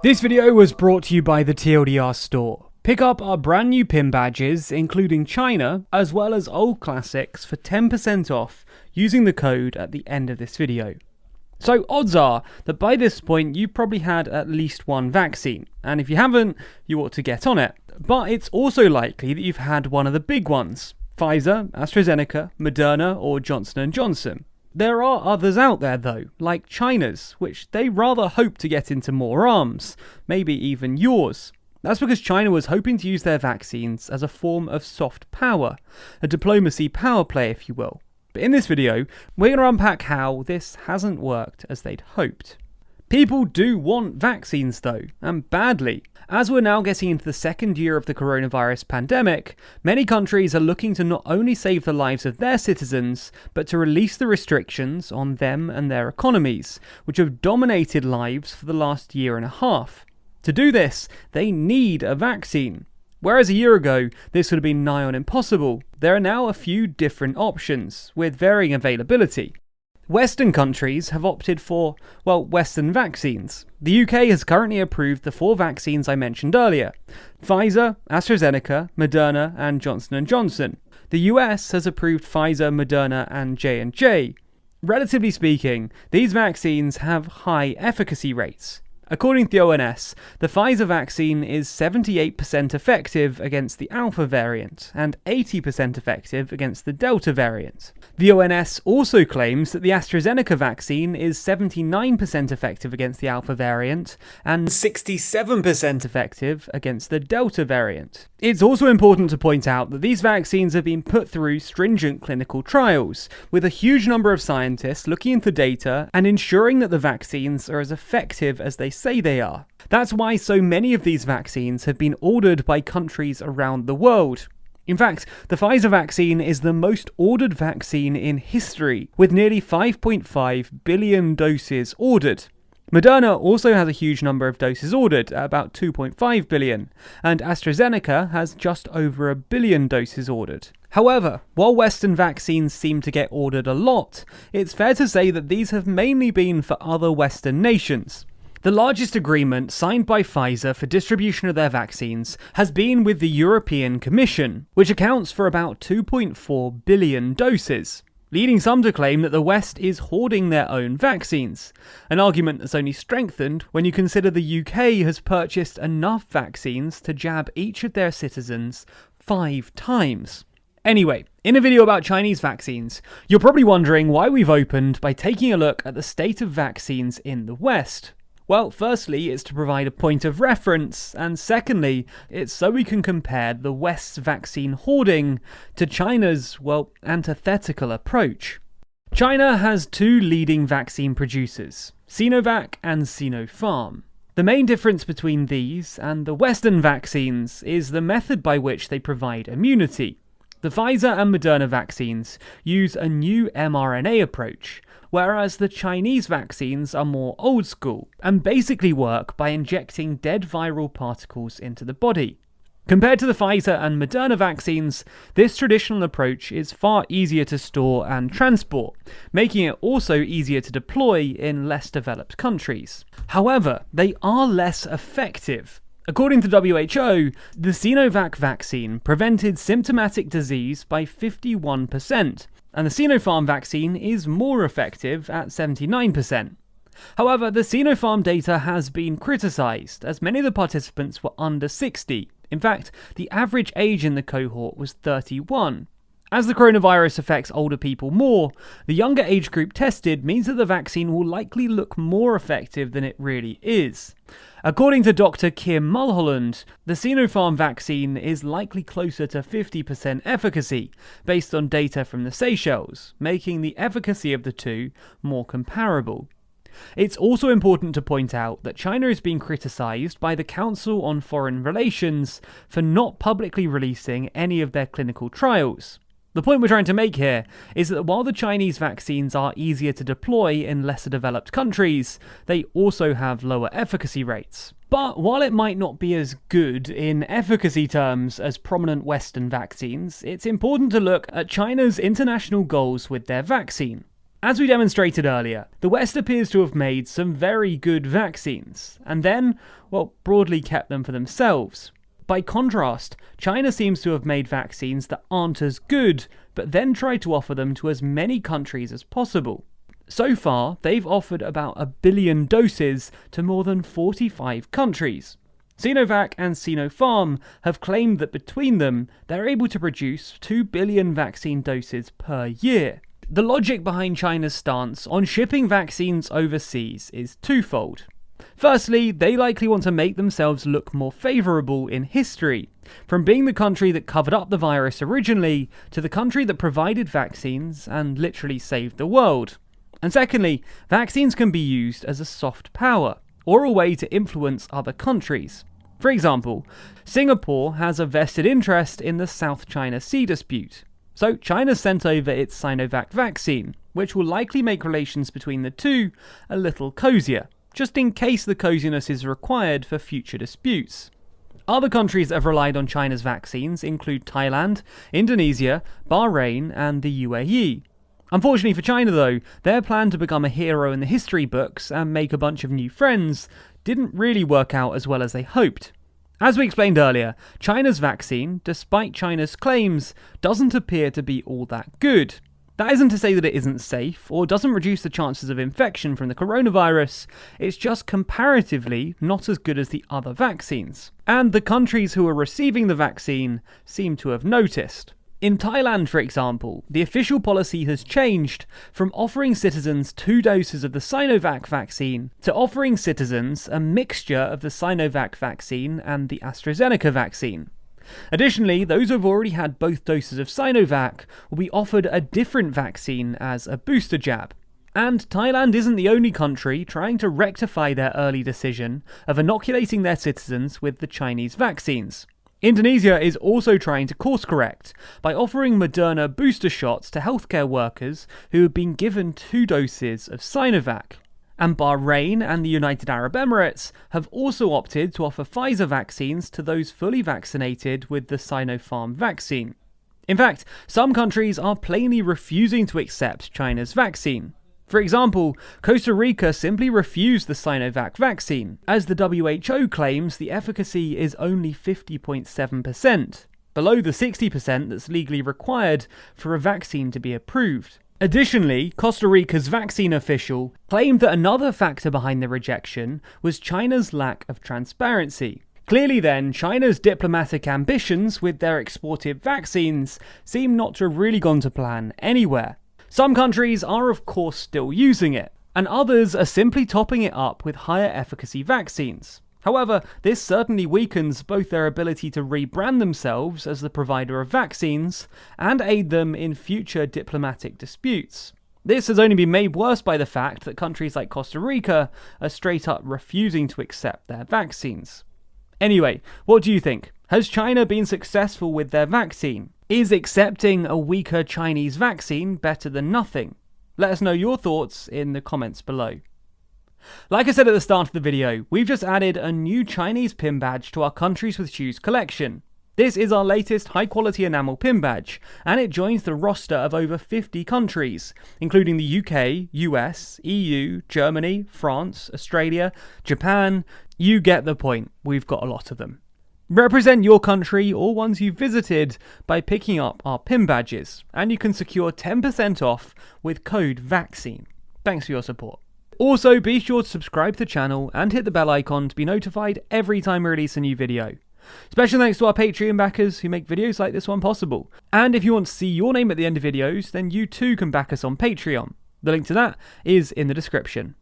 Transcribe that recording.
This video was brought to you by the TLDR store. Pick up our brand new pin badges, including China, as well as old classics for 10% off using the code at the end of this video. So odds are that by this point you've probably had at least one vaccine, and if you haven't, you ought to get on it. But it's also likely that you've had one of the big ones: Pfizer, AstraZeneca, Moderna, or Johnson & Johnson. There are others out there though, like China's, which they rather hope to get into more arms, maybe even yours. That's because China was hoping to use their vaccines as a form of soft power, a diplomacy power play if you will. But in this video, we're going to unpack how this hasn't worked as they'd hoped. People do want vaccines though, and badly. As we're now getting into the second year of the coronavirus pandemic, many countries are looking to not only save the lives of their citizens, but to release the restrictions on them and their economies, which have dominated lives for the last year and a half. To do this, they need a vaccine. Whereas a year ago, this would have been nigh on impossible, there are now a few different options, with varying availability. Western countries have opted for, Western vaccines. The UK has currently approved the 4 vaccines I mentioned earlier: Pfizer, AstraZeneca, Moderna, and Johnson & Johnson. The US has approved Pfizer, Moderna, and J&J. Relatively speaking, these vaccines have high efficacy rates. According to the ONS, the Pfizer vaccine is 78% effective against the Alpha variant and 80% effective against the Delta variant. The ONS also claims that the AstraZeneca vaccine is 79% effective against the Alpha variant and 67% effective against the Delta variant. It's also important to point out that these vaccines have been put through stringent clinical trials, with a huge number of scientists looking into data and ensuring that the vaccines are as effective as they say they are. That's why so many of these vaccines have been ordered by countries around the world. In fact, the Pfizer vaccine is the most ordered vaccine in history, with nearly 5.5 billion doses ordered. Moderna also has a huge number of doses ordered, at about 2.5 billion, and AstraZeneca has just over 1 billion doses ordered. However, while Western vaccines seem to get ordered a lot, it's fair to say that these have mainly been for other Western nations. The largest agreement signed by Pfizer for distribution of their vaccines has been with the European Commission, which accounts for about 2.4 billion doses, leading some to claim that the West is hoarding their own vaccines, an argument that's only strengthened when you consider the UK has purchased enough vaccines to jab each of their citizens 5 times. Anyway, in a video about Chinese vaccines, you're probably wondering why we've opened by taking a look at the state of vaccines in the West. Well, firstly, it's to provide a point of reference, and secondly, it's so we can compare the West's vaccine hoarding to China's, antithetical approach. China has 2 leading vaccine producers, Sinovac and Sinopharm. The main difference between these and the Western vaccines is the method by which they provide immunity. The Pfizer and Moderna vaccines use a new mRNA approach, whereas the Chinese vaccines are more old school and basically work by injecting dead viral particles into the body. Compared to the Pfizer and Moderna vaccines, this traditional approach is far easier to store and transport, making it also easier to deploy in less developed countries. However, they are less effective. According to WHO, the Sinovac vaccine prevented symptomatic disease by 51%, and the Sinopharm vaccine is more effective at 79%. However, the Sinopharm data has been criticised, as many of the participants were under 60. In fact, the average age in the cohort was 31. As the coronavirus affects older people more, the younger age group tested means that the vaccine will likely look more effective than it really is. According to Dr. Kim Mulholland, the Sinopharm vaccine is likely closer to 50% efficacy, based on data from the Seychelles, making the efficacy of the two more comparable. It's also important to point out that China is being criticised by the Council on Foreign Relations for not publicly releasing any of their clinical trials. The point we're trying to make here is that while the Chinese vaccines are easier to deploy in lesser developed countries, they also have lower efficacy rates. But while it might not be as good in efficacy terms as prominent Western vaccines, it's important to look at China's international goals with their vaccine. As we demonstrated earlier, the West appears to have made some very good vaccines, and then, well, broadly kept them for themselves. By contrast, China seems to have made vaccines that aren't as good, but then tried to offer them to as many countries as possible. So far, they've offered about 1 billion doses to more than 45 countries. Sinovac and Sinopharm have claimed that between them, they're able to produce 2 billion vaccine doses per year. The logic behind China's stance on shipping vaccines overseas is twofold. Firstly, they likely want to make themselves look more favourable in history, from being the country that covered up the virus originally to the country that provided vaccines and literally saved the world. And secondly, vaccines can be used as a soft power, or a way to influence other countries. For example, Singapore has a vested interest in the South China Sea dispute. So China sent over its Sinovac vaccine, which will likely make relations between the two a little cozier, just in case the coziness is required for future disputes. Other countries that have relied on China's vaccines include Thailand, Indonesia, Bahrain, and the UAE. Unfortunately for China though, their plan to become a hero in the history books and make a bunch of new friends didn't really work out as well as they hoped. As we explained earlier, China's vaccine, despite China's claims, doesn't appear to be all that good. That isn't to say that it isn't safe, or doesn't reduce the chances of infection from the coronavirus, it's just comparatively not as good as the other vaccines. And the countries who are receiving the vaccine seem to have noticed. In Thailand, for example, the official policy has changed from offering citizens 2 doses of the Sinovac vaccine to offering citizens a mixture of the Sinovac vaccine and the AstraZeneca vaccine. Additionally, those who have already had both doses of Sinovac will be offered a different vaccine as a booster jab. And Thailand isn't the only country trying to rectify their early decision of inoculating their citizens with the Chinese vaccines. Indonesia is also trying to course correct by offering Moderna booster shots to healthcare workers who have been given 2 doses of Sinovac. And Bahrain and the United Arab Emirates have also opted to offer Pfizer vaccines to those fully vaccinated with the Sinopharm vaccine. In fact, some countries are plainly refusing to accept China's vaccine. For example, Costa Rica simply refused the Sinovac vaccine, as the WHO claims the efficacy is only 50.7%, below the 60% that's legally required for a vaccine to be approved. Additionally, Costa Rica's vaccine official claimed that another factor behind the rejection was China's lack of transparency. Clearly then, China's diplomatic ambitions with their exported vaccines seem not to have really gone to plan anywhere. Some countries are of course still using it, and others are simply topping it up with higher efficacy vaccines. However, this certainly weakens both their ability to rebrand themselves as the provider of vaccines and aid them in future diplomatic disputes. This has only been made worse by the fact that countries like Costa Rica are straight up refusing to accept their vaccines. Anyway, what do you think? Has China been successful with their vaccine? Is accepting a weaker Chinese vaccine better than nothing? Let us know your thoughts in the comments below. Like I said at the start of the video, we've just added a new Chinese pin badge to our Countries with Shoes collection. This is our latest high-quality enamel pin badge, and it joins the roster of over 50 countries, including the UK, US, EU, Germany, France, Australia, Japan. You get the point, we've got a lot of them. Represent your country or ones you've visited by picking up our pin badges, and you can secure 10% off with code VACCINE. Thanks for your support. Also, be sure to subscribe to the channel and hit the bell icon to be notified every time we release a new video. Special thanks to our Patreon backers who make videos like this one possible. And if you want to see your name at the end of videos, then you too can back us on Patreon. The link to that is in the description.